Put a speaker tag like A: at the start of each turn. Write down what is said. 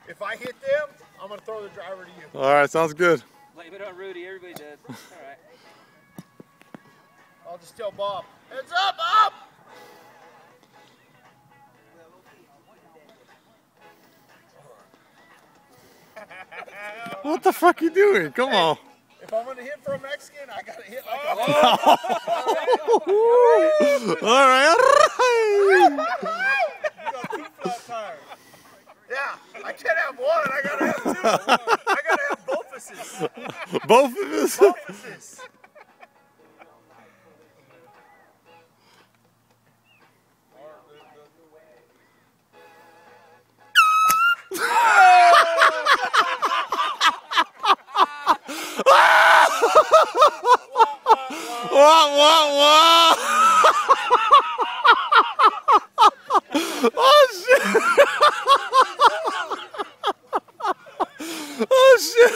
A: If I hit them, I'm going to throw the driver to you.
B: All right, sounds good.
C: Blame it on Rudy. Everybody does. All right.
A: I'll just tell Bob. Heads up, Bob!
B: What the fuck you doing? Come on.
A: If I'm going to hit for a Mexican, I got to hit like a...
B: All right.
A: You got 2 flat tires. Yeah, I can't have one. I got to have 2. I got to have both of us.
B: Both of us?
A: Both of us.
B: What? Oh shit! Oh shit!